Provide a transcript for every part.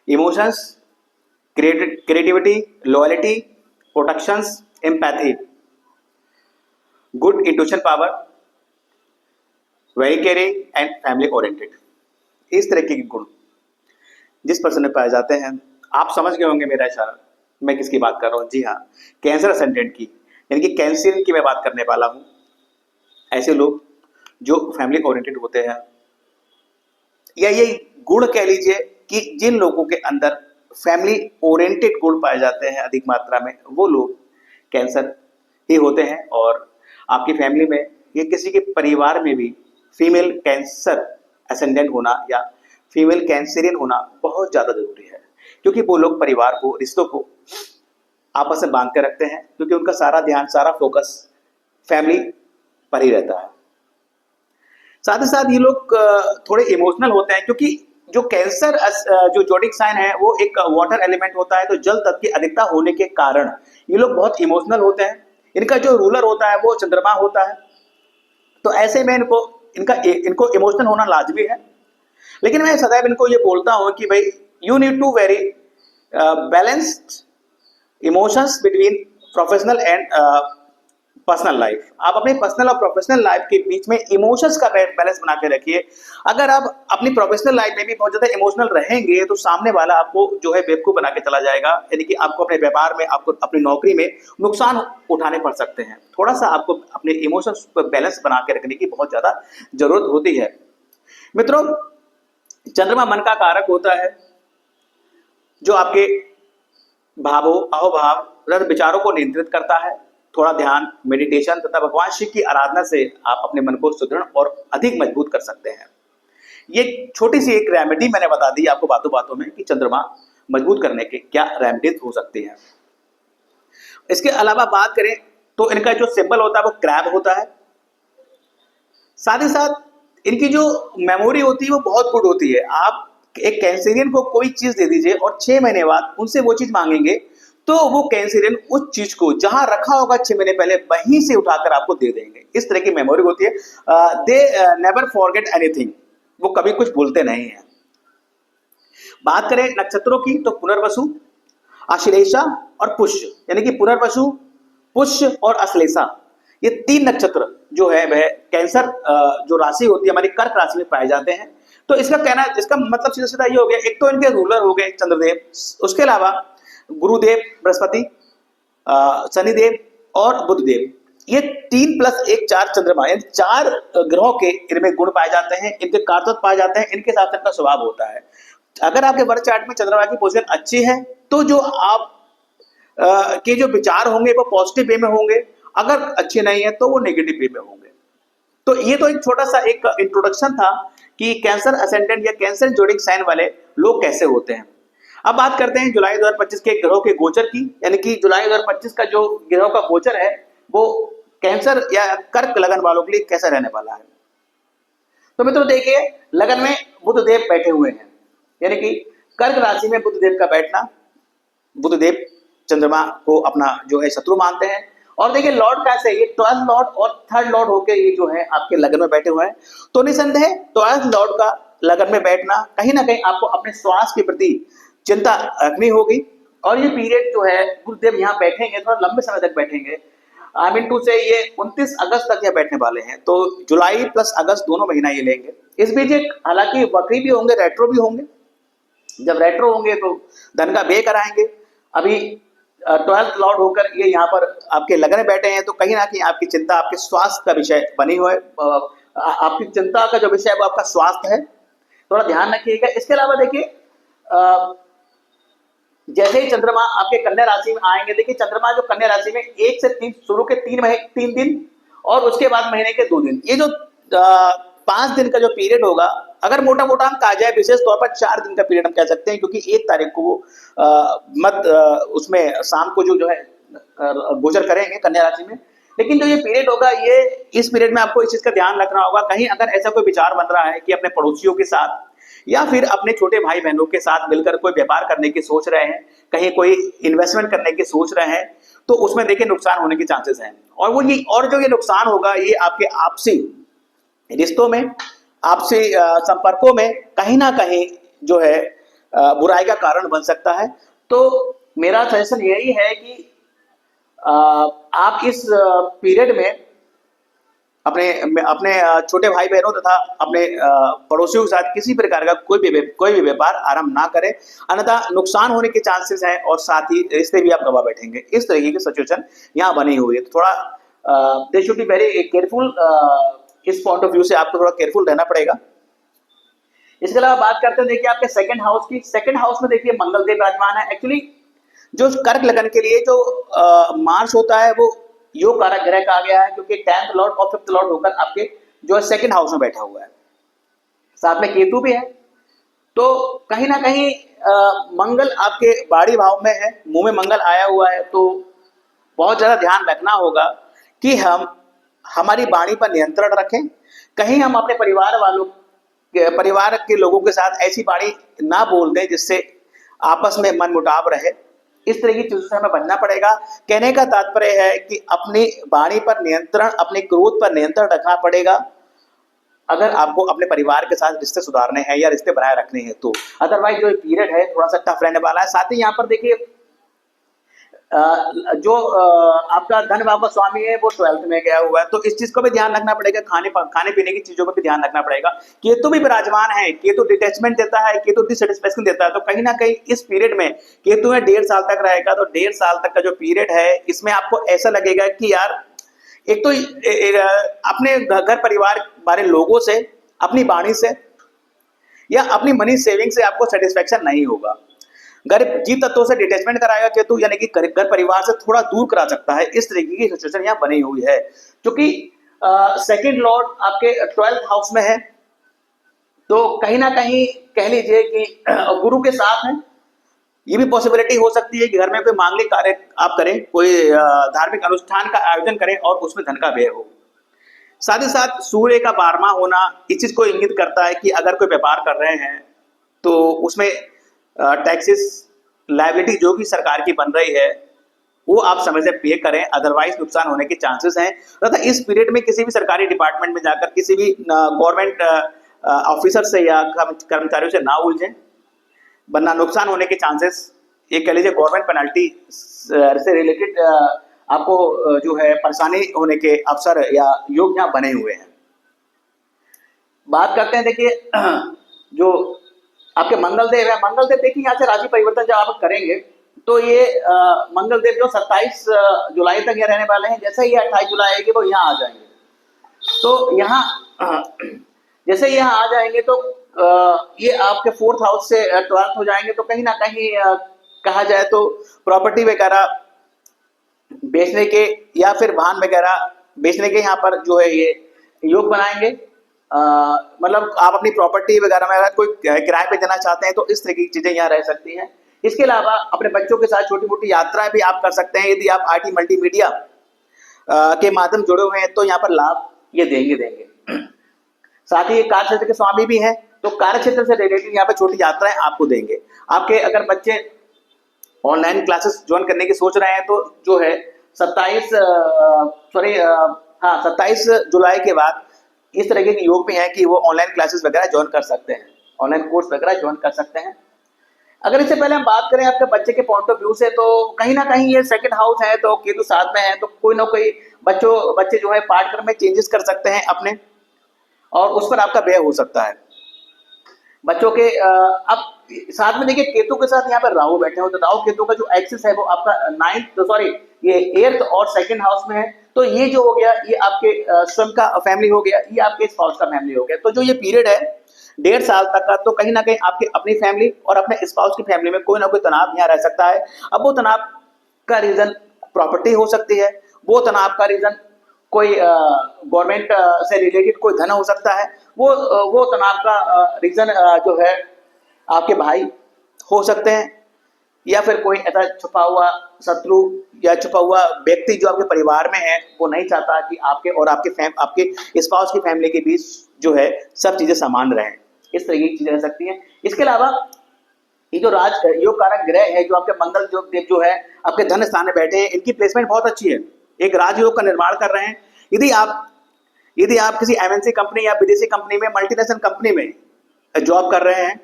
Emotions, creativity, loyalty, protections, empathy, good intuition power, very caring and family oriented. इस तरह के गुण जिस पर्सन में पाए जाते हैं, आप समझ गए होंगे मेरा इशारा मैं किसकी बात कर रहा हूँ। जी हाँ, कैंसर असेंडेंट की, यानी कि कैंसर की मैं बात करने वाला हूँ। ऐसे लोग जो फैमिली ओरिएंटेड होते हैं, या ये गुण कह लीजिए कि जिन लोगों के अंदर फैमिली ओरिएंटेड गुण पाए जाते हैं अधिक मात्रा में, वो लोग कैंसर ही होते हैं। और आपकी फैमिली में या किसी के परिवार में भी फीमेल कैंसर असेंडेंट होना या फीमेल कैंसरियन होना बहुत ज़्यादा जरूरी है, क्योंकि वो लोग परिवार को, रिश्तों को आपस में बांध के रखते हैं, क्योंकि उनका सारा ध्यान, सारा फोकस फैमिली पर ही रहता है। साथ ही साथ ये लोग थोड़े इमोशनल होते हैं, क्योंकि जो कैंसर जो जोडिक साइन है वो एक वाटर एलिमेंट होता है, तो जल तत्व की अधिकता होने के कारण ये लोग बहुत इमोशनल होते हैं। इनका जो रूलर होता है वो चंद्रमा होता है, तो ऐसे में इनको इमोशनल होना लाजमी है। लेकिन मैं सदैव इनको ये बोलता हूँ कि भाई you need to very balanced emotions between professional and personal life. आप अपने पर्सनल और प्रोफेशनल लाइफ के बीच में इमोशंस का बैलेंस बना के रखिए। अगर आप अपनी प्रोफेशनल लाइफ में भी बहुत ज्यादा इमोशनल रहेंगे तो सामने वाला आपको जो है बेवकूफ बना के चला जाएगा, यानी कि आपको अपने व्यापार में, आपको अपनी नौकरी में नुकसान उठाने पड़ सकते हैं। थोड़ा सा आपको अपने इमोशंस पर बैलेंस बना के रखने की बहुत ज्यादा जरूरत होती है। मित्रों, चंद्रमा मन का कारक होता है, जो आपके भावों, अहोभाव, रस विचारों को नियंत्रित करता है। थोड़ा ध्यान, मेडिटेशन तथा भगवान शिव की आराधना से आप अपने मन को सुदृढ़ और अधिक मजबूत कर सकते हैं। ये छोटी सी एक रेमेडी मैंने बता दी आपको बातों बातों में कि चंद्रमा मजबूत करने के क्या रेमेडीज हो सकती हैं। इसके अलावा बात करें तो इनका जो सिंबल होता है वो क्रैब होता है। साथ ही साथ इनकी जो मेमोरी होती है वो बहुत गुड होती है। आप एक कैंसरियन को कोई चीज दे दीजिए और 6 महीने बाद उनसे वो चीज मांगेंगे तो वो कैंसरियन उस चीज को जहां रखा होगा 6 महीने पहले वहीं से उठाकर आपको दे देंगे। इस तरह की मेमोरी होती है। दे नेवर फॉरगेट एनीथिंग, वो कभी कुछ भूलते नहीं है। बात करें नक्षत्रों की तो पुनर्वसु, आश्लेषा और पुष्य, यानी कि पुनर्वसु, पुष्य और अश्लेषा, ये 3 नक्षत्र जो है वह कैंसर जो राशि होती है हमारी कर्क राशि में पाए जाते हैं। तो इसका मतलब सीधा सीधा ये हो गया, एक तो इनके रूलर हो गए चंद्रदेव, उसके अलावा गुरुदेव बृहस्पति, शनिदेव और बुधदेव, ये 3 + 1 4 चंद्रमा, यानी 4 ग्रहों के इनमें गुण पाए जाते हैं, इनके कारतत्व पाए जाते हैं, इनके साथ का स्वभाव होता है। अगर आपके बर्थ चार्ट में चंद्रमा की पोजीशन अच्छी है तो जो आप के जो विचार होंगे वो पॉजिटिव वे में होंगे, अगर अच्छे नहीं है तो वो नेगेटिव वे में होंगे। तो ये तो एक छोटा सा एक इंट्रोडक्शन था कि कैंसर असेंडेंट या कैंसर जोडिक साइन वाले लोग कैसे होते हैं। अब बात करते हैं जुलाई 2025 के ग्रहों के गोचर की, यानी कि जुलाई 2025 का जो ग्रहों का गोचर है वो कैंसर या कर्क लगन वालों के लिए कैसा रहने वाला है। तो मित्रों देखिए, लगन में बुधदेव बैठे हुए हैं, यानी कि कर्क राशि में बुधदेव का बैठना, बुधदेव चंद्रमा को अपना जो है शत्रु मानते हैं। और देखिए लॉर्ड कैसे, ये 12th लॉर्ड और 3rd लॉर्ड होके ये जो है आपके लगन में बैठे हुए हैं। तो निसंदेह 12th लॉर्ड का लगन में बैठना कहीं ना कहीं आपको अपने स्वास्थ्य के प्रति चिंता रखनी होगी। और ये पीरियड जो है गुरुदेव यहाँ बैठेंगे, थोड़ा लंबे समय तक बैठेंगे। आई मीन टू से ये 29 अगस्त तक ये बैठने वाले हैं, तो जुलाई + अगस्त दोनों महीना ये लेंगे। इस बीच एक हालांकि वक्री भी होंगे, रेट्रो भी होंगे। जब रेट्रो होंगे तो धन का व्यय कराएंगे। अभी 12th लॉर्ड होकर ये यहाँ पर आपके लगन में बैठे हैं, तो कहीं ना कहीं आपकी चिंता आपके स्वास्थ्य का विषय बनी हुआ है। आपकी चिंता का जो विषय है वो आपका स्वास्थ्य है, थोड़ा ध्यान रखिएगा। इसके अलावा देखिए जैसे ही चंद्रमा आपके कन्या राशि में आएंगे, देखिए चंद्रमा जो कन्या राशि में 1 से 3 शुरू के 3 दिन और उसके बाद महीने के 2 दिन, ये जो 5 दिन का जो पीरियड होगा, अगर मोटा मोटा हम कहा जाए विशेष तौर पर 4 दिन का पीरियड हम कह सकते हैं, क्योंकि 1 तारीख को वो उसमें शाम को जो है गोचर करेंगे कन्या राशि में। लेकिन जो ये पीरियड होगा, ये इस पीरियड में आपको इस चीज का ध्यान रखना होगा, कहीं अगर ऐसा कोई विचार बन रहा है कि अपने पड़ोसियों के साथ या फिर अपने छोटे भाई बहनों के साथ मिलकर कोई व्यापार करने की सोच रहे हैं, कहीं कोई इन्वेस्टमेंट करने की सोच रहे हैं, तो उसमें देखिए नुकसान होने के चांसेस हैं। और जो ये नुकसान होगा ये आपके आपसी रिश्तों में, आपसी संपर्कों में कहीं ना कहीं जो है बुराई का कारण बन सकता है। तो मेरा सजेशन यही है कि आप इस पीरियड में अपने अपने छोटे भाई बहनों तथा अपने पड़ोसियों के साथ किसी प्रकार का कोई भी व्यापार आरंभ ना करें, अन्यथा नुकसान होने के चांसेस हैं और साथ ही रिश्ते भी आप गवा बैठेंगे। इस तरीके की सिचुएशन यहाँ बनी हुई है। तो थोड़ा they should be very careful, इस पॉइंट ऑफ व्यू से आपको थोड़ा केयरफुल रहना पड़ेगा। इसके अलावा बात करते हैं देखिए आपके सेकंड हाउस की। सेकंड हाउस में देखिए मंगल देव विराजमान है। एक्चुअली जो कर्क लगन के लिए जो मार्च होता है वो योग कारक ग्रह कहा गया है, क्योंकि 10th लॉर्ड और 5th लॉर्ड होकर आपके जो है सेकंड हाउस में बैठा हुआ है, साथ में केतु भी है। तो कहीं ना कहीं मंगल आपके बाड़ी भाव में है, मुंह में मंगल आया हुआ है, तो बहुत ज्यादा ध्यान रखना होगा कि हम हमारी वाणी पर नियंत्रण रखें। कहीं हम अपने परिवार के लोगों के साथ ऐसी वाणी ना बोल दें जिससे आपस में मनमुटाव रहे। इस तरह की चीजों से हमें बचना पड़ेगा। कहने का तात्पर्य है कि अपनी वाणी पर नियंत्रण, अपने क्रोध पर नियंत्रण रखना पड़ेगा अगर आपको अपने परिवार के साथ रिश्ते सुधारने हैं या रिश्ते बनाए रखने हैं तो। अदरवाइज जो पीरियड है थोड़ा सा टफ रहने वाला है। साथ ही यहाँ पर देखिए जो आपका धन बाबा स्वामी है वो 12th में गया हुआ है, तो इस चीज को भी ध्यान रखना पड़ेगा। खाने पीने की चीजों पर भी ध्यान रखना पड़ेगा। केतु भी विराजमान है, केतु डिटैचमेंट देता है, केतु डिससैटिस्फैक्शन देता है। तो कहीं ना कहीं इस पीरियड में केतु में 1.5 साल तक रहेगा। तो 1.5 साल तक का जो पीरियड है इसमें आपको ऐसा लगेगा कि यार एक तो अपने घर परिवार वाले लोगों से, अपनी वाणी से या अपनी मनी सेविंग से आपको सेटिस्फेक्शन नहीं होगा। घर जीव तत्वों से डिटैचमेंट कराएगा केतु, यानी कि घर परिवार से थोड़ा दूर करा सकता है। इस तरीके की सिचुएशन यहाँ बनी हुई है, क्योंकि सेकंड लॉर्ड आपके 12th हाउस में है। तो कहीं ना कहीं कह लीजिए कि गुरु के साथ है। ये भी पॉसिबिलिटी हो सकती है कि घर में कोई मांगलिक कार्य आप करें, कोई धार्मिक अनुष्ठान का आयोजन करें और उसमें धन का व्यय हो। साथ ही साथ सूर्य का 12वां होना इस चीज को इंगित करता है कि अगर कोई व्यापार कर रहे हैं तो उसमें टैक्सेस लायबिलिटी जो भी सरकार की बन रही है वो आप समय से पे करें, अदरवाइज नुकसान होने के चांसेस हैं। तथा इस पीरियड में किसी भी सरकारी डिपार्टमेंट में जाकर किसी भी गवर्नमेंट ऑफिसर से या कर्मचारियों से ना उलझें, वरना नुकसान होने के चांसेस, ये कह लीजिए गवर्नमेंट पेनल्टी से रिलेटेड आपको जो है परेशानी होने के अवसर या योग यहाँ बने हुए हैं। बात करते हैं देखिए जो आपके मंगल देव है। मंगल देव देखिए यहाँ से राशि परिवर्तन जब आप करेंगे तो ये मंगल देव जो 27 जुलाई तक यहाँ रहने वाले हैं। जैसे ही 28 जुलाई आएगी वो यहाँ आ जाएंगे। तो यहाँ जैसे यहाँ आ जाएंगे तो ये आपके 4th हाउस से 12th हो जाएंगे। तो कहीं ना कहीं कहा जाए तो प्रॉपर्टी वगैरह बेचने के या फिर वाहन वगैरह बेचने के यहाँ पर जो है ये योग बनाएंगे। मतलब आप अपनी प्रॉपर्टी वगैरह में अगर कोई किराए पे देना चाहते हैं तो इस तरह की चीजें यहाँ रह सकती हैं। इसके अलावा अपने बच्चों के साथ छोटी मोटी यात्राएं भी आप कर सकते हैं। यदि आप आईटी मल्टीमीडिया के माध्यम जुड़े हुए हैं तो यहाँ पर लाभ ये देंगे। साथ ही कार्य क्षेत्र के स्वामी भी हैं, तो कार्य क्षेत्र से रिलेटेड यहाँ पे छोटी यात्राएं आपको देंगे। आपके अगर बच्चे ऑनलाइन क्लासेस ज्वाइन करने की सोच रहे हैं तो जो है 27 जुलाई के बाद इस तरह के योग भी हैं कि वो ऑनलाइन क्लासेस वगैरह ज्वाइन कर सकते हैं, ऑनलाइन कोर्स वगैरह ज्वाइन कर सकते हैं। अगर इससे पहले हम बात करें आपके बच्चे के पॉइंट ऑफ व्यू से, तो कहीं ना कहीं ये सेकंड हाउस है तो केतु साथ में है, तो कोई ना कोई बच्चे जो है पाठ्यक्रम में चेंजेस कर सकते हैं अपने, और उस पर आपका व्यय हो सकता है बच्चों के। अब साथ में देखिए केतु के साथ यहाँ पर राहु बैठे हो, तो राहु केतु का जो एक्सिस है वो आपका 8th और 2nd हाउस में है। तो ये जो हो गया ये आपके स्वयं का फैमिली हो गया, ये आपके स्पाउस का फैमिली हो गया। तो जो ये पीरियड है 1.5 साल तक का, तो कहीं ना कहीं आपकी अपनी फैमिली और अपने स्पाउस की फैमिली में कोई ना कोई तनाव यहाँ रह सकता है। अब वो तनाव का रीजन प्रॉपर्टी हो सकती है, वो तनाव का रीजन कोई गवर्नमेंट से रिलेटेड कोई धन हो सकता है, वो तनाव का रीजन जो है आपके भाई हो सकते हैं, या फिर कोई ऐसा छुपा हुआ शत्रु या छुपा हुआ व्यक्ति जो आपके परिवार में है, वो नहीं चाहता कि आपके और आपके स्पाउस की फैमिली के बीच जो है सब चीजें समान रहें। इस तरह की चीजें रह सकती हैं। इसके अलावा ये जो राज योग कारक ग्रह है जो आपके मंगल जो है आपके धन स्थान में बैठे हैं, इनकी प्लेसमेंट बहुत अच्छी है, एक राजयोग का निर्माण कर रहे हैं। यदि आप किसी एमएनसी कंपनी या विदेशी कंपनी में, मल्टीनेशनल कंपनी में जॉब कर रहे हैं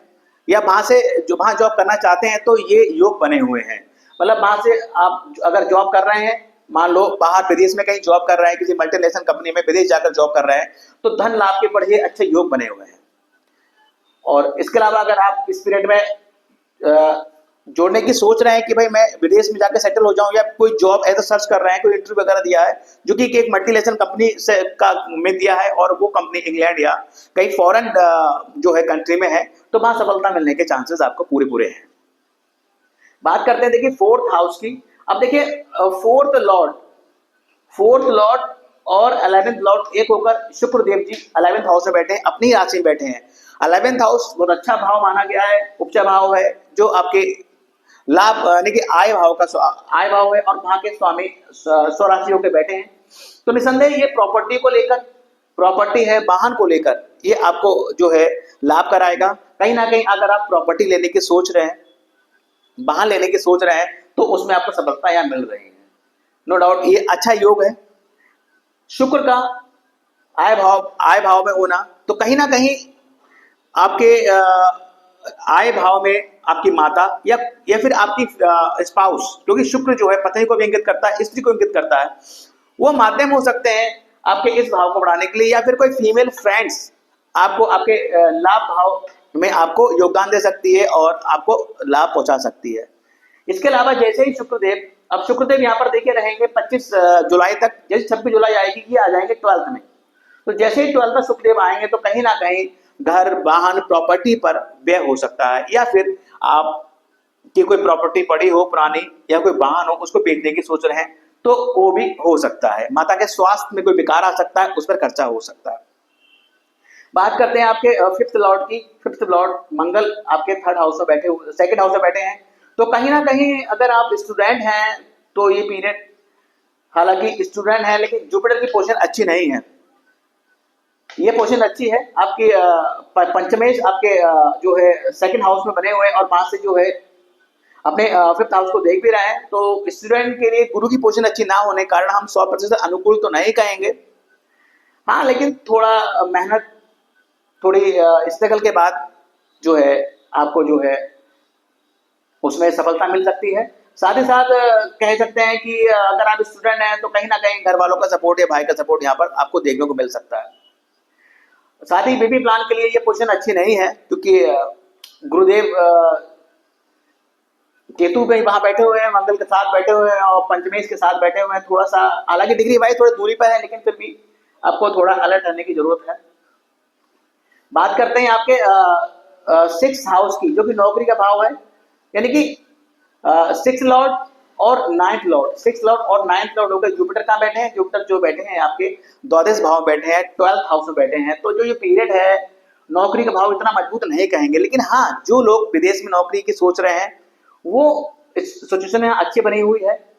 या वहां से जो वहां जॉब करना चाहते हैं, तो ये योग बने हुए हैं। मतलब वहां से आप अगर जॉब कर रहे हैं, मान लो बाहर विदेश में कहीं जॉब कर रहे हैं, किसी मल्टीनेशनल कंपनी में विदेश जाकर जॉब कर रहे हैं, तो धन लाभ के बड़े अच्छे योग बने हुए हैं। और इसके अलावा अगर आप इस पीरियड में जोड़ने की सोच रहे हैं कि भाई मैं विदेश में जाकर सेटल हो जाऊं, या कोई जॉब ऐसा सर्च कर रहे हैं, कोई इंटरव्यू वगैरह दिया है जो कि एक मल्टीनेशनल कंपनी से का में दिया है, और वो कंपनी इंग्लैंड या कहीं फॉरेन जो है कंट्री में है, तो वहां सफलता मिलने के चांसेस आपको पूरे पूरे हैं। बात करते हैं देखिए फोर्थ हाउस की। अब देखिए फोर्थ लॉर्ड और 11th लॉर्ड एक होकर शुक्र देव जी 11th हाउस में बैठे हैं, अपनी राशि में बैठे हैं। 11th हाउस बहुत अच्छा भाव माना गया है, उपजा भाव है, जो आपके लाभ यानी कि आय भाव है, और वहां के स्वामी स्वराशि होकर बैठे हैं। तो निसंदेह ये प्रॉपर्टी को लेकर, प्रॉपर्टी है वाहन को लेकर, ये आपको जो है लाभ कराएगा। कहीं ना कहीं अगर आप प्रॉपर्टी लेने की सोच रहे हैं, वाहन लेने की सोच रहे हैं, तो उसमें आपको सफलता यहाँ मिल रही है, नो डाउट ये अच्छा योग है। शुक्र का आय भाव में होना, तो कहीं ना कहीं आपके आय भाव में आपकी माता या फिर आपकी स्पाउस, क्योंकि शुक्र जो है पति को भी इंगित करता है, स्त्री को इंगित करता है, वो माध्यम हो सकते हैं आपके इस भाव को बढ़ाने के लिए, या फिर कोई फीमेल फ्रेंड्स आपको आपके लाभ भाव में आपको योगदान दे सकती है और आपको लाभ पहुंचा सकती है। इसके अलावा जैसे ही शुक्रदेव, अब शुक्रदेव यहाँ पर देखिए रहेंगे 25 जुलाई तक, जैसे 26 जुलाई आएगी ये आ जाएंगे 12th में। तो जैसे ही 12th में शुक्रदेव आएंगे, तो कहीं ना कहीं घर, वाहन, प्रॉपर्टी पर व्यय हो सकता है, या फिर आप की कोई प्रॉपर्टी पड़ी हो पुरानी, या कोई वाहन हो उसको बेचने की सोच रहे हैं, तो वो भी हो सकता है। माता के स्वास्थ्य में कोई विकार आ सकता है, उस पर खर्चा हो सकता है। बात करते हैं आपके फिफ्थ लॉर्ड की। फिफ्थ लॉर्ड मंगल आपके थर्ड हाउस में बैठे, सेकंड हाउस में बैठे हैं। तो कहीं ना कहीं अगर आप स्टूडेंट हैं, तो ये पीरियड, हालांकि स्टूडेंट है लेकिन जुपिटर की पोजीशन अच्छी नहीं है, ये पोजीशन अच्छी है आपकी पंचमेश आपके जो है सेकंड हाउस में बने हुए हैं, और वहां से जो है अपने फिफ्थ हाउस को देख भी रहे हैं। तो स्टूडेंट के लिए गुरु की पोजीशन अच्छी ना होने के कारण हम 100% अनुकूल तो नहीं कहेंगे, हाँ, लेकिन थोड़ा मेहनत, थोड़ी स्ट्रगल के बाद जो है आपको जो है उसमें सफलता मिल सकती है। साथ ही साथ कह सकते हैं कि अगर आप स्टूडेंट हैं, तो कहीं ना कहीं घर वालों का सपोर्ट या भाई का सपोर्ट यहाँ पर आपको देखने को मिल सकता है। साथ ही बेबी प्लान के लिए ये पोजीशन अच्छी नहीं है, क्योंकि गुरुदेव केतु भी वहां बैठे हुए हैं, मंगल के साथ बैठे हुए हैं, और पंचमेश के साथ बैठे हुए हैं। थोड़ा सा हालांकि डिग्री वाइज थोड़ी दूरी पर है, लेकिन फिर भी आपको थोड़ा अलर्ट रहने की जरूरत है। बात करते हैं आपके सिक्स हाउस की, जो कि नौकरी का भाव है, यानी कि सिक्स लॉर्ड और नाइन्थ लॉर्ड, सिक्स लॉर्ड और नाइन्थ लॉर्ड होकर जुपिटर कहाँ बैठे हैं, जुपिटर जो बैठे हैं आपके द्वादश भाव में बैठे हैं, 12th हाउस में बैठे हैं। तो जो ये पीरियड है, नौकरी का भाव इतना मजबूत नहीं कहेंगे, लेकिन हाँ, जो लोग विदेश में नौकरी की सोच रहे हैं, वो इस सिचुएशन यहाँ अच्छी बनी हुई है,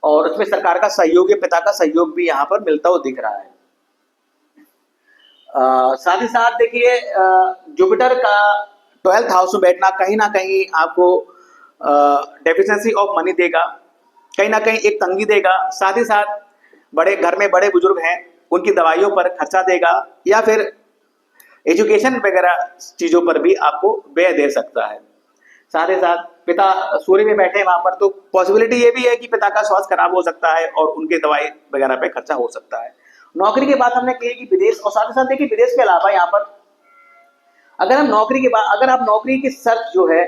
और उसमें सरकार का सहयोग या पिता का सहयोग भी यहाँ पर मिलता हुआ दिख रहा है। साथ ही साथ देखिए जुपिटर का 12th हाउस में बैठना कहीं ना कहीं आपको डेफिशिएंसी ऑफ मनी देगा, कहीं ना कहीं एक तंगी देगा। साथ ही साथ बड़े घर में बड़े बुजुर्ग हैं, उनकी दवाइयों पर खर्चा देगा, या फिर एजुकेशन वगैरह चीजों पर भी आपको व्यय दे सकता है। साथ ही साथ पिता सूर्य में बैठे वहां पर, तो पॉसिबिलिटी ये भी है कि पिता का स्वास्थ्य खराब हो सकता है और उनके दवाई वगैरह पे खर्चा हो सकता है। नौकरी की बात हमने की कि विदेश, और साथ ही साथ देखिए विदेश के अलावा यहाँ पर अगर हम नौकरी की बात, अगर आप नौकरी की सर्च जो है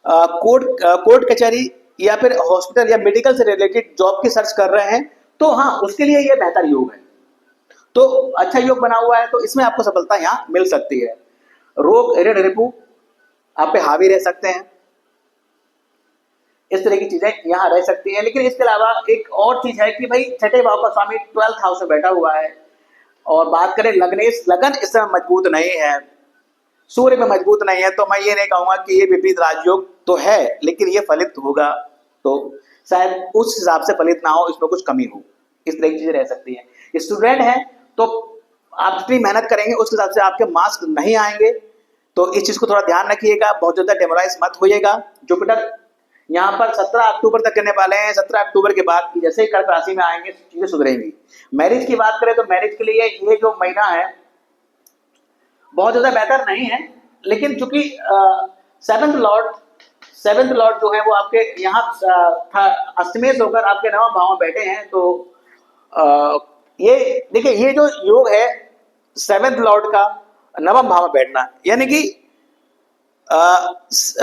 कोर्ट कचहरी या फिर हॉस्पिटल या मेडिकल से रिलेटेड जॉब की सर्च कर रहे हैं, तो हाँ, उसके लिए ये बेहतर योग है। तो अच्छा योग बना हुआ है, तो इसमें आपको सफलता यहाँ मिल सकती है। रोग, ऋण, रिपु आप पे हावी रह सकते हैं, इस तरह की चीजें यहाँ रह सकती हैं। लेकिन इसके अलावा एक और चीज है कि भाई छठे भाव का स्वामी 12th हाउस में बैठा हुआ है, और बात करें लगनेश, लगन इस समय मजबूत नहीं है, सूर्य में मजबूत नहीं है, तो मैं ये नहीं कहूंगा कि ये विपरीत राजयोग तो है, लेकिन ये फलित होगा तो शायद उस हिसाब से फलित ना हो, इसमें कुछ कमी हो, इस तरह की चीजें रह सकती हैं। स्टूडेंट है तो आप जितनी मेहनत करेंगे उस हिसाब से आपके मार्क्स नहीं आएंगे, तो इस चीज को थोड़ा ध्यान रखिएगा, बहुत ज्यादा डेमोराइज मत होइएगा। जुपिटर यहाँ पर 17 अक्टूबर तक करने वाले हैं, 17 अक्टूबर के बाद जैसे ही कर्क राशि में आएंगे चीजें सुधरेंगी। मैरिज की बात करें तो मैरिज के लिए ये जो महीना है बहुत ज्यादा बेहतर नहीं है, लेकिन चूंकि सेवेंथ लॉर्ड जो है वो आपके यहाँ अष्टमेश होकर आपके नवम भाव में बैठे हैं, तो ये देखिए, ये जो योग है सेवेंथ लॉर्ड का नवम भाव में बैठना, यानी कि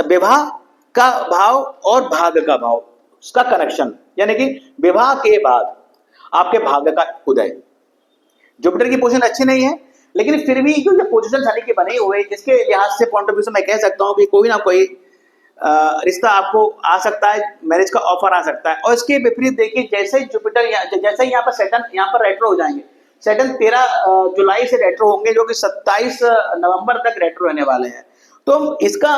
विवाह का भाव और भाग्य का भाव, उसका कनेक्शन, यानी कि विवाह के बाद आपके भाग्य का उदय। जुपिटर की पोजीशन अच्छी नहीं है, लेकिन फिर भी जो पोजीशन शनि के बने हुए, जिसके लिहाज से पॉइंट ऑफ व्यू से मैं कह सकता हूं कि कोई ना कोई रिश्ता आपको आ सकता है, मैरिज का ऑफर आ सकता है। और इसके विपरीत देखिए, जैसे ही जुपिटर जैसे ही यहाँ पर सैटर्न यहाँ पर रेट्रो हो जाएंगे, सैटर्न 13 जुलाई से रेट्रो होंगे, जो कि 27 नवंबर तक रेट्रो रहने वाले हैं। तो इसका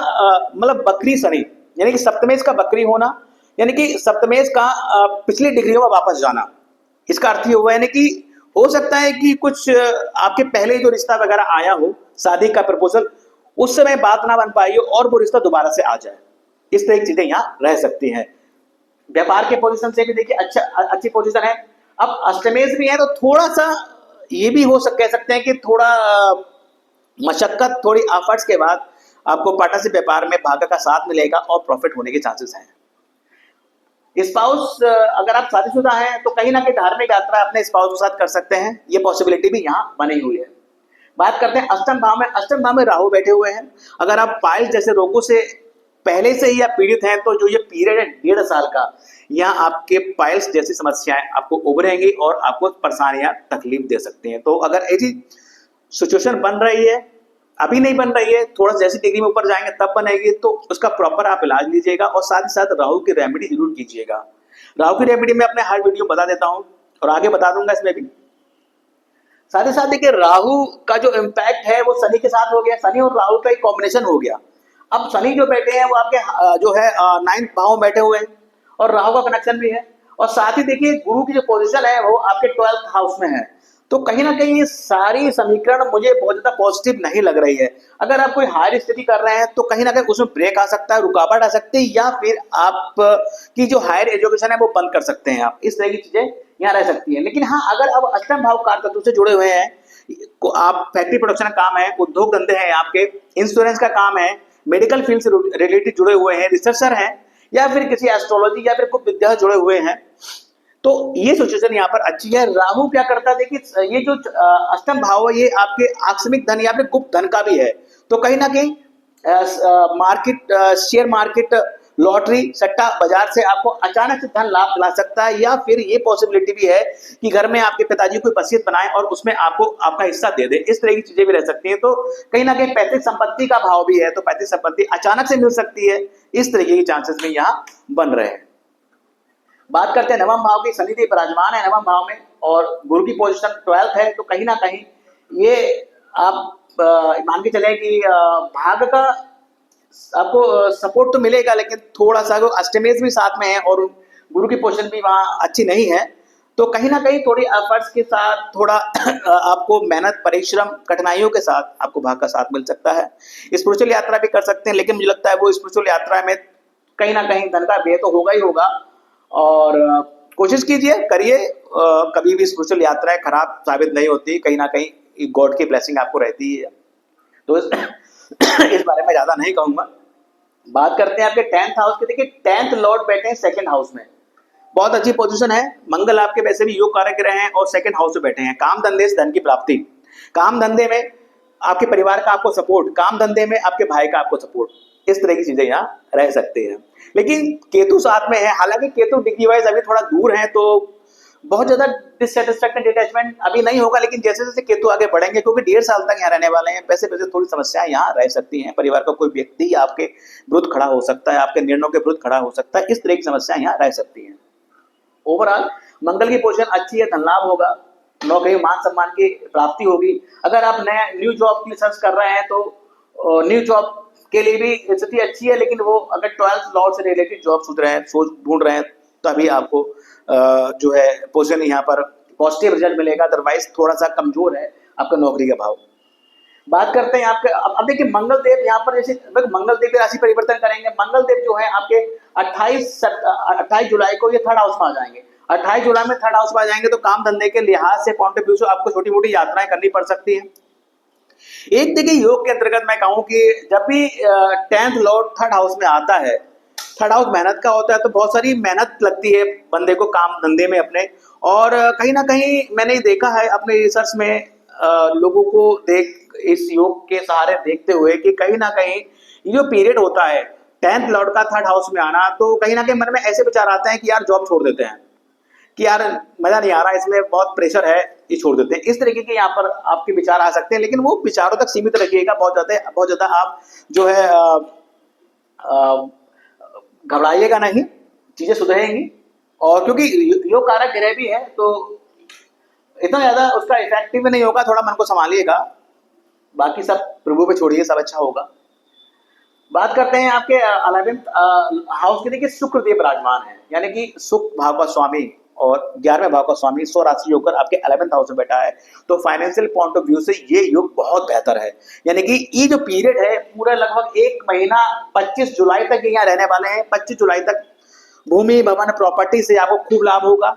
मतलब बकरी शनि, यानी कि सप्तमेश का बकरी होना, यानी कि सप्तमेश का पिछली डिग्रियों में वापस जाना, इसका अर्थ ये हुआ, यानी कि हो सकता है कि कुछ आपके पहले जो रिश्ता वगैरह आया हो, शादी का प्रपोजल, उस समय बात ना बन पाई हो और वो रिश्ता दोबारा से आ जाए, इस तरह की चीजें यहाँ रह सकती हैं। व्यापार के पोजीशन से भी देखिए अच्छी पोजीशन है। अब अष्टमेश भी है, तो थोड़ा सा ये भी कह सकते हैं कि थोड़ा मशक्कत, थोड़ी एफर्ट्स के बाद आपको पार्टनरशिप व्यापार में भाग्य का साथ मिलेगा और प्रॉफिट होने के चांसेस हैं। स्पाउस, अगर आप शादीशुदा हैं तो कहीं ना कहीं धार्मिक यात्रा अपने स्पाउस के साथ कर सकते हैं, ये पॉसिबिलिटी भी यहाँ बनी हुई है। बात करते हैं अष्टम भाव में। अष्टम भाव में राहु बैठे हुए हैं। अगर आप पाइल्स जैसे रोगों से पहले से ही आप पीड़ित हैं, तो जो ये पीरियड है 1.5 साल का, यहाँ आपके पाइल्स जैसी समस्याएं आपको उभरेंगी और आपको परेशानियां तकलीफ दे सकती हैं। तो अगर ऐसी सिचुएशन बन रही है, अभी नहीं बन रही है, थोड़ा जैसी डिग्री में ऊपर जाएंगे तब बनेगी, तो उसका प्रॉपर आप इलाज लीजिएगा और साथ ही साथ राहु की रेमेडी जरूर कीजिएगा। राहु की रेमेडी में अपने हर वीडियो बता देता हूं और आगे बता दूंगा इसमें भी। साथ ही साथ देखिए, राहु का जो इम्पैक्ट है वो शनि के साथ हो गया, शनि और राहु का एक कॉम्बिनेशन हो गया। अब शनि जो बैठे हैं वो आपके जो है 9th भाव में बैठे हुए हैं और राहु का कनेक्शन भी है, और साथ ही देखिए गुरु की जो पोजीशन है वो आपके 12th हाउस में है। तो कहीं ना कहीं ये सारी समीकरण मुझे बहुत ज्यादा पॉजिटिव नहीं लग रही है। अगर आप कोई हायर स्टडी कर रहे हैं तो कहीं ना कहीं उसमें ब्रेक आ सकता है, रुकावट आ सकती है, या फिर आप की जो हायर एजुकेशन है वो बंद कर सकते हैं आप, इस तरह की चीजें यहाँ रह सकती है। लेकिन हाँ, अगर आप अष्टम भाव कारतत्व से जुड़े हुए हैं, आप फैक्ट्री प्रोडक्शन का काम है, उद्योग धंधे हैं आपके, इंश्योरेंस का काम है, मेडिकल फील्ड से रिलेटेड जुड़े हुए हैं, रिसर्चर हैं, या फिर किसी एस्ट्रोलॉजी या फिर कुछ विद्या से जुड़े हुए हैं, तो ये सिचुएशन यहाँ पर अच्छी है। राहु क्या करता है, देखिए ये जो अष्टम भाव है ये आपके आकस्मिक धन या फिर गुप्त धन का भी है। तो कहीं ना कहीं मार्केट, शेयर मार्केट, लॉटरी, सट्टा बाजार से आपको अचानक से धन लाभ दिला सकता है, या फिर ये पॉसिबिलिटी भी है कि घर में आपके पिताजी कोई वसीयत बनाए और उसमें आपको आपका हिस्सा दे दे, इस तरह की चीजें भी रह सकती हैं। तो कहीं ना कहीं पैतृक संपत्ति का भाव भी है, तो पैतृक संपत्ति अचानक से मिल सकती है, इस तरीके की चांसेस भी यहाँ बन रहे हैं। बात करते हैं नवम भाव की। शनिदेव विराजमान है नवम भाव में और गुरु की पोजीशन 12th है, तो कहीं ना कहीं ये आप मान के चले कि भाग्य का आपको सपोर्ट तो मिलेगा, लेकिन थोड़ा सा वो अष्टमेश भी साथ में है और गुरु की पोजीशन भी वहाँ अच्छी नहीं है, तो कहीं ना कहीं थोड़ी एफर्ट्स के साथ, थोड़ा आपको मेहनत, परिश्रम, कठिनाइयों के साथ आपको भाग्य का साथ मिल सकता है। स्पिरिचुअल यात्रा भी कर सकते हैं, लेकिन मुझे लगता है वो स्पिरिचुअल यात्रा में कहीं ना कहीं धन का व्यय तो होगा ही होगा, और कोशिश कीजिए, करिए। कभी भी स्पिरिचुअल यात्राएं खराब साबित नहीं होती, कहीं ना कहीं गॉड की ब्लेसिंग आपको रहती है, तो इस बारे में ज्यादा नहीं कहूंगा। बात करते हैं आपके 10th हाउस की। देखिए 10th लॉर्ड बैठे हैं 2nd हाउस में, बहुत अच्छी पोजीशन है। मंगल आपके वैसे भी योग कारक ग्रह हैं और 2nd हाउस में बैठे हैं। काम धंधे से धन की प्राप्ति, काम धंधे में आपके परिवार का आपको सपोर्ट, काम धंधे में आपके भाई का आपको सपोर्ट, इस तरह की चीजें यहाँ रह सकती है। लेकिन केतु साथ में है, हालांकि केतु डिग्री वाइज अभी थोड़ा दूर है, तो बहुत ज्यादा डिससेटिस्फैक्शन, डिटैचमेंट अभी नहीं होगा, लेकिन जैसे जैसे केतु आगे बढ़ेंगे, क्योंकि 1.5 साल तक यहाँ रहने वाले हैं, वैसे वैसे थोड़ी समस्याएं यहाँ रह सकती हैं। परिवार का कोई व्यक्ति आपके विरुद्ध खड़ा हो सकता है, आपके निर्णयों के विरुद्ध खड़ा हो सकता है, इस तरह की समस्याएं यहाँ रह सकती हैं। ओवरऑल मंगल की पोजीशन अच्छी है, धन लाभ होगा, नौकरी मान सम्मान की प्राप्ति होगी। अगर आप नया न्यू जॉब की सर्च कर रहे हैं तो न्यू जॉब के लिए भी स्थिति अच्छी है, लेकिन वो अगर 12th लॉर्ड से रिलेटेड जॉब ढूंढ रहे हैं तभी आपको जो है पोजीशन यहाँ पर पॉजिटिव रिजल्ट मिलेगा, अदरवाइज थोड़ा सा कमजोर है आपका नौकरी का भाव। बात करते हैं आपके, अब देखिए मंगल देव यहाँ पर, जैसे मंगल देव राशि परिवर्तन करेंगे। मंगल देव जो है आपके 28 जुलाई को ये 3rd हाउस में आ जाएंगे। 28 जुलाई में 3rd हाउस में आ जाएंगे, तो काम धंधे के लिहाज से पॉइंट ऑफ व्यू से आपको छोटी मोटी यात्राएं करनी पड़ सकती है। एक देखिए योग के अंतर्गत मैं कहूँ कि जब भी 10th लॉर्ड थर्ड हाउस में आता है, थर्ड हाउस मेहनत का होता है, तो बहुत सारी मेहनत लगती है बंदे को काम धंधे में अपने। और कहीं ना कहीं मैंने देखा है अपने रिसर्च में, लोगों को देख इस योग के सहारे देखते हुए कि कहीं ना कहीं ये जो पीरियड होता है 10th लॉर्ड का थर्ड हाउस में आना, तो कहीं ना कहीं मन में ऐसे विचार आते हैं कि यार जॉब छोड़ देते हैं, कि यार मजा नहीं आ रहा, इसमें बहुत प्रेशर है, ये छोड़ देते हैं। इस तरीके के यहाँ पर आपके विचार आ सकते हैं, लेकिन वो विचारों तक सीमित रखिएगा। बहुत ज्यादा आप जो है घबराइएगा नहीं, चीजें सुधरेंगी। और क्योंकि योग कारक ग्रह भी है, तो इतना ज्यादा उसका इफेक्टिव भी नहीं होगा, थोड़ा मन को संभालिएगा, बाकी सब प्रभु पे छोड़िए, सब अच्छा होगा। बात करते हैं आपके 11th हाउस के। देखिए शुक्र देव विराजमान है, यानी कि सुख भाव का स्वामी और 11वें भाव का स्वामी स्वराशि होकर आपके 11th हाउस में बैठा है। तो फाइनेंशियल पॉइंट ऑफ व्यू से ये योग बहुत बेहतर है। यानी कि ये जो पीरियड है पूरा लगभग 1 महीना 25 जुलाई तक यहाँ रहने वाले हैं। 25 जुलाई तक भूमि भवन प्रॉपर्टी से आपको खूब लाभ होगा।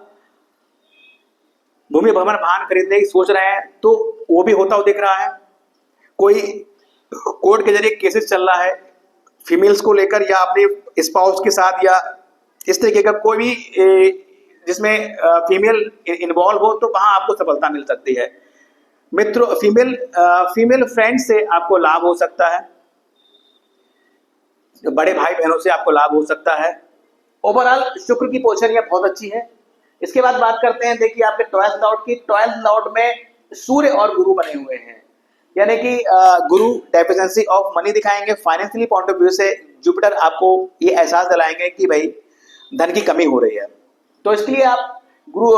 भूमि भवन वाहन खरीदने की सोच रहे हैं तो वो भी होता हुआ दिख रहा है। कोई कोर्ट के जरिए केसेस चल रहा है फीमेल्स को लेकर, या अपने स्पाउस के साथ, या इस तरीके का कोई भी जिसमें फीमेल इन्वॉल्व हो, तो वहां आपको सफलता मिल सकती है। मित्रों, फीमेल फ्रेंड से आपको लाभ हो सकता है, बड़े भाई बहनों से आपको लाभ हो सकता है। ओवरऑल शुक्र की पोजीशन यह बहुत अच्छी है। इसके बाद बात करते हैं, देखिए आपके 12th लॉर्ड की। 12th लॉर्ड में सूर्य और गुरु बने हुए हैं, यानी कि गुरु डेफिशिएंसी ऑफ मनी दिखाएंगे। फाइनेंशियली पॉइंट ऑफ व्यू से जुपिटर आपको ये एहसास दिलाएंगे कि भाई धन की कमी हो रही है। तो इसके लिए आप गुरु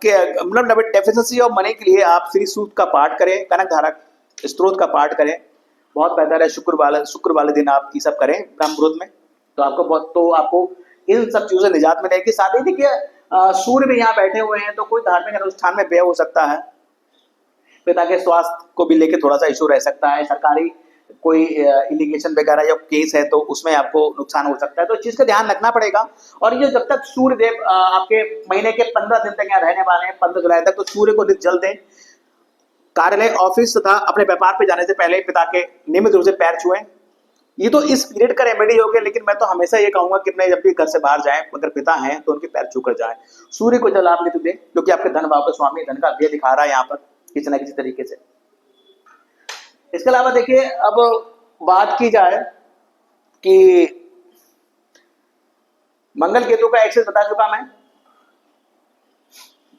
के मतलब डेफिशिएंसी ऑफ मनी के लिए आप श्री सूक्त का पाठ करें, कनक धारक स्त्रोत का पाठ करें, बहुत बेहतर है। शुक्र वाले दिन आप ये सब करें ब्रह्म मुहूर्त में, तो आपको इन सब चीजों से निजात मिलेगी। साथ ही देखिए सूर्य भी यहाँ बैठे हुए हैं, तो कोई धार्मिक अनुष्ठान में व्यय हो सकता है। पिता के स्वास्थ्य को भी लेके थोड़ा सा इशू रह सकता है। सरकारी कोई इलिगेशन वगैरह या केस है तो उसमें आपको नुकसान हो सकता है, तो इस चीज का ध्यान रखना पड़ेगा। और ये जब तक सूर्य देव आपके महीने के 15 दिन तक यहाँ रहने वाले हैं, 15 जुलाई तक, तो सूर्य को जल दें। कार्यालय, ऑफिस तथा अपने व्यापार पे जाने से पहले पिता के नियमित रूप से पैर छुएं। ये तो इस पीरियड का रेमेडी हो गया, लेकिन मैं तो हमेशा ये कहूंगा कि अपने जब भी घर से बाहर जाएं, अगर पिता हैं तो उनके पैर छूकर जाएं। सूर्य को जल आप लेते दें, क्योंकि आपके धन भाव के स्वामी धन का व्यय दिखा रहा है यहाँ पर किसी न किसी तरीके से। इसके अलावा देखिए, अब बात की जाए कि मंगल केतु का एक्सेस बता चुका मैं,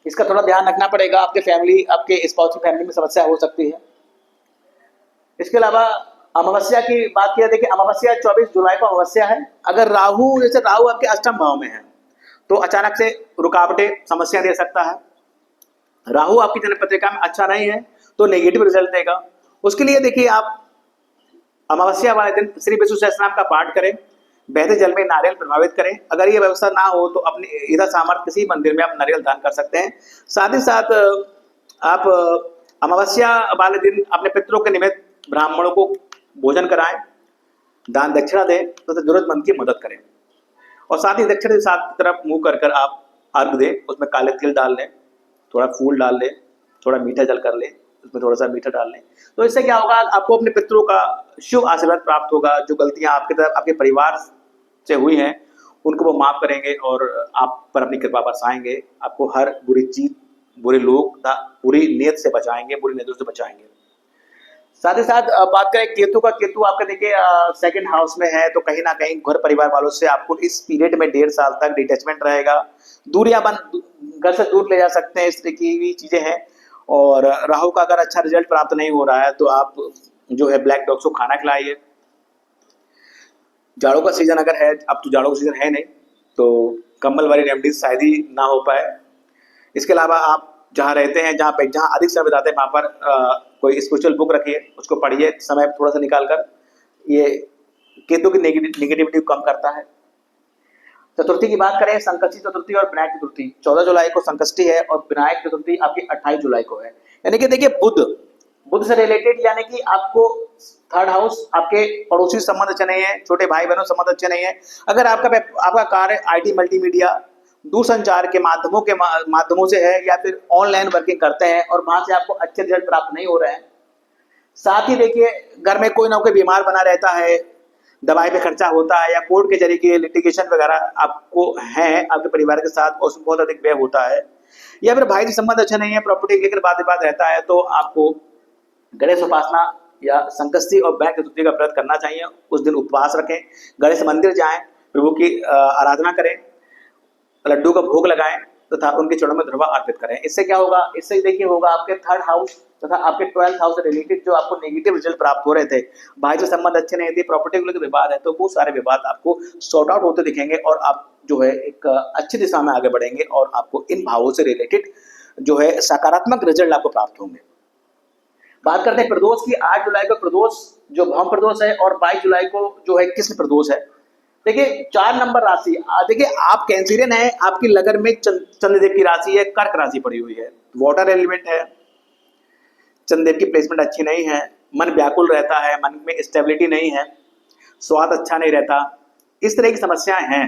इसका थोड़ा ध्यान रखना पड़ेगा। आपके स्पाउस की फैमिली में समस्या हो सकती है। इसके अलावा अमावस्या की बात किया, देखिए अमावस्या 24 जुलाई को अमावस्या है। अगर जैसे राहु आपके अष्टम भाव में है तो अचानक से रुकावटें समस्या दे सकता है। राहु आपकी जन्म पत्रिका में अच्छा नहीं है तो नेगेटिव रिजल्ट देगा। उसके लिए देखिए आप अमावस्या वाले दिन श्री विष्णु सहस्त्रनाम का पाठ करें, बहते जल में नारियल प्रभावित करें। अगर ये व्यवस्था ना हो तो अपनी यथा सामर्थ्य किसी मंदिर में आप नारियल दान कर सकते हैं। साथ ही साथ आप अमावस्या वाले दिन अपने पितरों के निमित्त ब्राह्मणों को भोजन कराएं, दान दक्षिणा दें, तो जरूरतमंद की मदद करें। और साथ ही दक्षिण दिशा की तरफ मुंह कर आप अर्घ दें, उसमें काले तिल डाल लें, थोड़ा फूल डाल लें, थोड़ा मीठा जल कर लें, उसमें थोड़ा सा मीठा डाल लें। तो इससे क्या होगा, आपको अपने पितरों का शुभ आशीर्वाद प्राप्त होगा। जो गलतियां आपके तरफ आपके परिवार से हुई हैं उनको वो माफ करेंगे और आप पर अपनी कृपा बरसाएंगे। आपको हर बुरी चीज, बुरे लोग बुरी नीयत से बचाएंगे, बुरी नीयतों से बचाएंगे। साथ ही साथ बात करें केतु का, केतु आपका देखिए 2nd हाउस में है, तो कहीं ना कहीं घर परिवार वालों से आपको इस पीरियड में 1.5 साल तक डिटैचमेंट रहेगा। दूरियां घर से दूर ले जा सकते हैं, इस तरह की चीजें हैं। और राहु का अगर अच्छा रिजल्ट प्राप्त नहीं हो रहा है तो आप जो है ब्लैक डॉग्स को खाना खिलाइए। जाड़ों का सीजन अगर है, अब तो जाड़ों का सीजन है नहीं, तो कंबल वाली रेमडीज शायद ही ना हो पाए। इसके अलावा आप जहाँ रहते हैं, जहाँ अधिक समय बिताते हैं, वहाँ पर कोई स्पिरिचुअल बुक रखिए, उसको पढ़िए समय थोड़ा सा निकाल कर। ये केतु की नेगेटिविटी कम करता है। चतुर्थी की बात करें, संकष्टी चतुर्थी और विनायक चतुर्थी 14 जुलाई को संकष्टी है और विनायक चतुर्थी आपकी 28 जुलाई को है। यानी कि देखिए बुध से रिलेटेड, यानी कि आपको 3rd हाउस, आपके पड़ोसी संबंध अच्छे नहीं है, छोटे भाई बहनों संबंध अच्छे नहीं है। अगर आपका कार्य IT मल्टीमीडिया दूरसंचार के माध्यमों से है, या फिर ऑनलाइन वर्किंग करते हैं और वहां से आपको अच्छे रिजल्ट प्राप्त नहीं हो रहे हैं, साथ ही देखिए घर में कोई ना कोई बीमार बना रहता है, दवाई पे खर्चा होता है, या कोर्ट के जरिए लिटिगेशन वगैरह आपको है आपके परिवार के साथ और उसमें बहुत अधिक व्यय होता है, या फिर भाई से संबंध अच्छा नहीं है, प्रॉपर्टी को लेकर वाद विवाद रहता है, तो आपको गणेश उपासना या संकष्टी और बैंक चतुर्थी का व्रत करना चाहिए। उस दिन उपवास रखें, गणेश मंदिर जाएं, प्रभु की आराधना करें, लड्डू का भोग लगाएं तथा उनके चरणों में धरवा अर्पित करें। इससे क्या होगा, इससे देखिए होगा आपके थर्ड हाउस तथा आपके 12th हाउस से रिलेटेड जो आपको नेगेटिव रिजल्ट प्राप्त हो रहे थे, भाई से संबंध अच्छे नहीं थे, प्रॉपर्टी को लेकर विवाद है, तो वो सारे विवाद आपको सॉर्ट आउट होते दिखेंगे और आप जो है एक अच्छी दिशा में आगे बढ़ेंगे और आपको इन भावों से रिलेटेड जो है सकारात्मक रिजल्ट आपको प्राप्त होंगे। बात करते हैं प्रदोष की। 8 जुलाई को प्रदोष जो भौम प्रदोष है और 22 जुलाई को जो है कृष्ण प्रदोष है। देखिए 4 नंबर राशि, देखिए आप कैंसिरियन है, आपकी लगन में चंद्रदेव की राशि है, कर्क राशि पड़ी हुई है, वाटर एलिमेंट है, चंद्रदेव की प्लेसमेंट अच्छी नहीं है, मन व्याकुल रहता है, मन में स्टेबिलिटी नहीं है, स्वाद अच्छा नहीं रहता, इस तरह की समस्याएं हैं,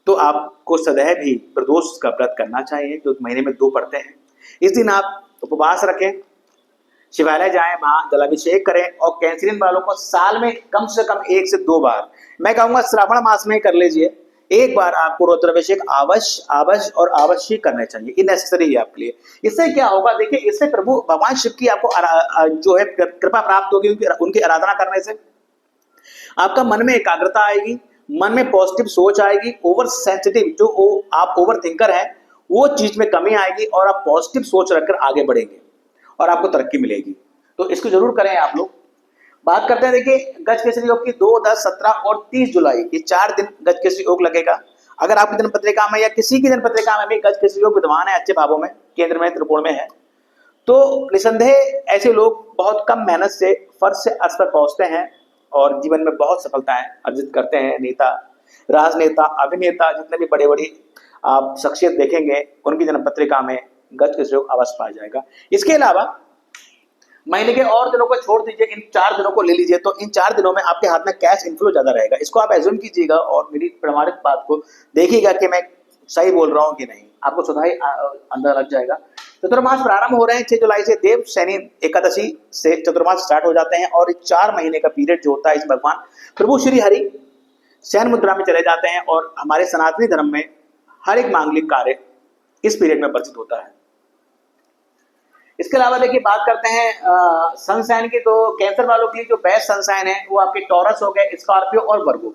तो आपको सदैव ही प्रदोष का व्रत करना चाहिए जो महीने में 2 पड़ते हैं। इस दिन आप उपवास रखें, शिवालय जाएं, वहां जलाभिषेक करें और कैंसिरियन वालों को साल में कम से कम 1 से 2 बार, मैं कहूंगा श्रावण मास में कर लीजिए, एक बार आपको रुद्राभिषेक अवश्य और अवश्य करने चाहिए, ये नेसेसरी है आपके लिए। इससे क्या होगा, देखिए इससे प्रभु भगवान शिव की आपको जो है कृपा प्राप्त होगी, उनकी आराधना करने से आपका मन में एकाग्रता आएगी, मन में पॉजिटिव सोच आएगी, ओवर सेंसिटिव जो आप ओवर थिंकर हैं वो चीज में कमी आएगी और आप पॉजिटिव सोच रखकर आगे बढ़ेंगे और आपको तरक्की मिलेगी। तो इसको जरूर करें आप लोग। बात करते हैं, देखिए गज केसरी योग की 2, 10, 17 और 30 जुलाई ये 4 दिन गज केसरी योग लगेगा। अगर आपकी दिन पत्रिका में या किसी की दिन पत्रिका में भी गज केसरी योग विद्यमान है, अच्छे भावों में, केंद्र में, त्रिकोण में है, तो निसंदेह ऐसे लोग बहुत कम मेहनत से फर्श से अर्श पर पहुंचते हैं और जीवन में बहुत सफलताएं अर्जित करते हैं। नेता, राजनेता, अभिनेता, जितने भी बड़े बड़ी आप शख्सियत देखेंगे उनकी जन्म पत्रिका में गज केसरी योग अवश्य पाया जाएगा। इसके अलावा महीने के और दिनों को छोड़ दीजिए, इन 4 दिनों को ले लीजिए, तो इन 4 दिनों में आपके हाथ में कैश इनफ्लो ज्यादा रहेगा। इसको आप एज्यूम कीजिएगा और मेरी प्रमाणित बात को देखिएगा कि मैं सही बोल रहा हूँ कि नहीं, आपको स्वतः ही अंदर लग जाएगा। चतुर्मास प्रारंभ हो रहे हैं 6 जुलाई से, देव शनि एकादशी से चतुर्मास स्टार्ट हो जाते हैं और 4 महीने का पीरियड जो होता है, इस भगवान प्रभु श्री हरि शयन मुद्रा में चले जाते हैं और हमारे सनातनी धर्म में हर एक मांगलिक कार्य इस पीरियड में वर्जित होता है। इसके अलावा देखिए बात करते हैं सन साइन की, तो कैंसर वालों के लिए जो बेस्ट सन साइन है वो आपके टॉरस हो गए, स्कॉर्पियो और वर्गो,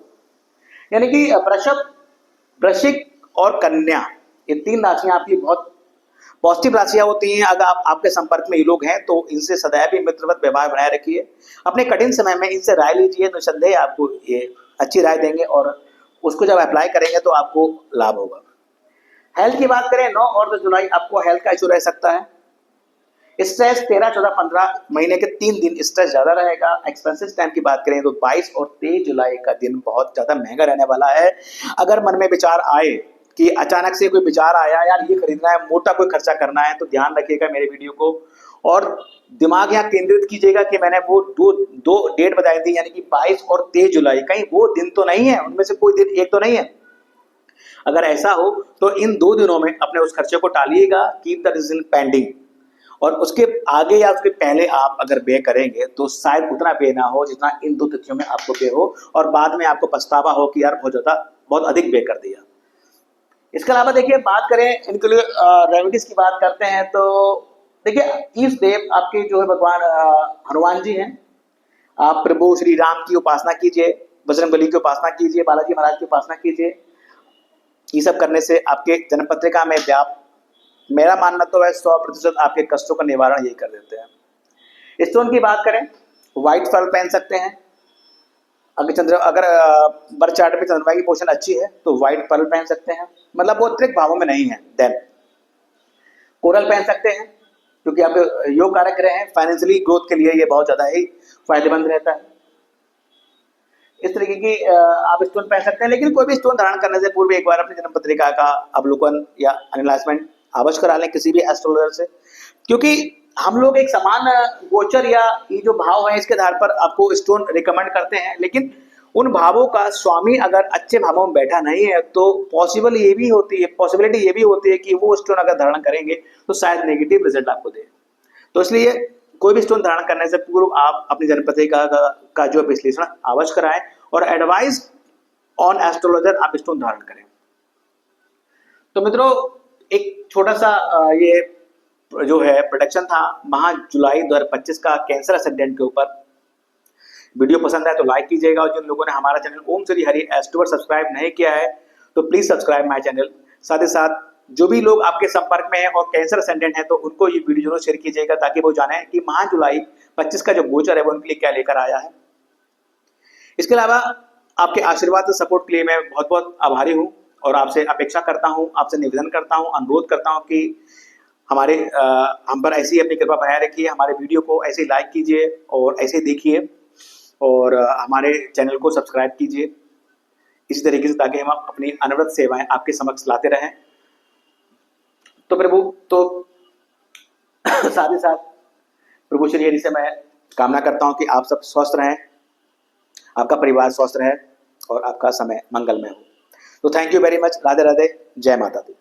यानी कि वृषभ, वृश्चिक और कन्या, ये 3 राशियां आपकी बहुत पॉजिटिव राशियां होती हैं। अगर आपके संपर्क में ये लोग हैं तो इनसे सदैव ही मित्रवत व्यवहार बनाए रखिए। अपने कठिन समय में इनसे राय लीजिए, निसंदेह आपको ये अच्छी राय देंगे और उसको जब अप्लाई करेंगे तो आपको लाभ होगा। हेल्थ की बात करें, 9 और 10 जुलाई आपको हेल्थ का इशू रह सकता है। स्ट्रेस 13, 14, 15 महीने के 3 दिन स्ट्रेस ज्यादा रहेगा। एक्सपेंसेस टाइम की बात करें तो 22 और 23 जुलाई का दिन बहुत ज्यादा महंगा रहने वाला है। अगर मन में विचार आए कि अचानक से कोई विचार आया यार ये खरीदना है, मोटा कोई खर्चा करना है, तो ध्यान रखिएगा मेरे वीडियो को और दिमाग यहाँ केंद्रित कीजिएगा कि मैंने वो दो डेट बताई थी, यानी कि 22 और 23 जुलाई, कहीं वो दिन तो नहीं है, उनमें से कोई दिन एक तो नहीं है। अगर ऐसा हो तो इन 2 दिनों में अपने उस खर्चे को टालिएगा, कीप द रीजन पेंडिंग, और उसके आगे या उसके पहले आप अगर व्यय करेंगे तो शायद उतना व्यय ना हो जितना इन 2 तिथियों में आपको व्यय हो और बाद में आपको पछतावा हो कि यार बहुत अधिक व्यय कर दिया। इसके अलावा देखिए बात करें इनके लिए रेमेडीज की बात करते हैं, तो देखिए ईष्ट देव आपके जो है भगवान हनुमान जी हैं। आप प्रभु श्री राम की उपासना कीजिए, बजरंगबली की उपासना कीजिए, बालाजी महाराज की उपासना कीजिए। ये सब करने से आपके जन्म पत्रिका में व्याप, मेरा मानना तो है 100% आपके कष्टों का निवारण यही कर देते हैं। स्टोन की बात करें, व्हाइट पर्ल पहन सकते हैं। अगर बर्थ चार्ट में चंद्रमा की पोजीशन अच्छी है तो व्हाइट पर्ल पहन सकते हैं, मतलब वो अतिरिक्त भावों में नहीं है। देन कोरल पहन सकते हैं क्योंकि आप योग कारक ग्रह हैं, फाइनेंशियली ग्रोथ के लिए ये बहुत ज्यादा ही फायदेमंद रहता है। इस तरीके की आप स्टोन पहन सकते हैं, लेकिन कोई भी स्टोन धारण करने से पूर्व एक बार अपनी जन्म पत्रिका का अवलोकन या एनालाइजमेंट अवश्य करा लें किसी भी एस्ट्रोलॉजर से, क्योंकि हम लोग एक समान गोचर या ये जो भाव है इसके आधार पर आपको स्टोन रिकमेंड करते हैं, लेकिन उन भावों का स्वामी अगर अच्छे भावों में बैठा नहीं है तो पॉसिबिलिटी ये भी होती है कि वो स्टोन अगर धारण करेंगे तो शायद नेगेटिव रिजल्ट आपको दे। तो इसलिए कोई भी स्टोन धारण करने से पूर्व आप अपनी जन्मपत्रिका का जो विश्लेषण अवश्य कराएं और एडवाइस ऑन एस्ट्रोलॉजर आप स्टोन धारण करें। तो मित्रों, एक छोटा सा ये जो है प्रोडक्शन था माह जुलाई 2025 का कैंसर असेंडेंट के ऊपर। वीडियो पसंद आए तो लाइक कीजिएगा, और जिन लोगों ने हमारा चैनल ओम श्री हरि एस्ट्रो सब्सक्राइब नहीं किया है तो प्लीज सब्सक्राइब माय चैनल। साथ ही साथ जो भी लोग आपके संपर्क में हैं और कैंसर असेंडेंट हैं तो उनको ये वीडियो जरूर शेयर कीजिएगा, ताकि वो जाने कि माह जुलाई 25 का जो गोचर है वो उनके लिए क्या लेकर आया है। इसके अलावा आपके आशीर्वाद और सपोर्ट के लिए मैं बहुत बहुत आभारी हूँ, और आपसे अपेक्षा करता हूँ, आपसे निवेदन करता हूँ, अनुरोध करता हूँ कि हमारे हम पर ऐसी अपनी कृपा बनाए रखिए, हमारे वीडियो को ऐसे लाइक कीजिए और ऐसे देखिए, और हमारे चैनल को सब्सक्राइब कीजिए इसी तरीके से, ताकि हम अपनी अनवरत सेवाएं आपके समक्ष लाते रहें। तो प्रभु, तो साथ ही साथ प्रभु श्री हरि से मैं कामना करता हूं कि आप सब स्वस्थ रहें, आपका परिवार स्वस्थ रहे और आपका समय मंगलमय हो। तो thank you very much. Radhe Radhe, जय माता दी।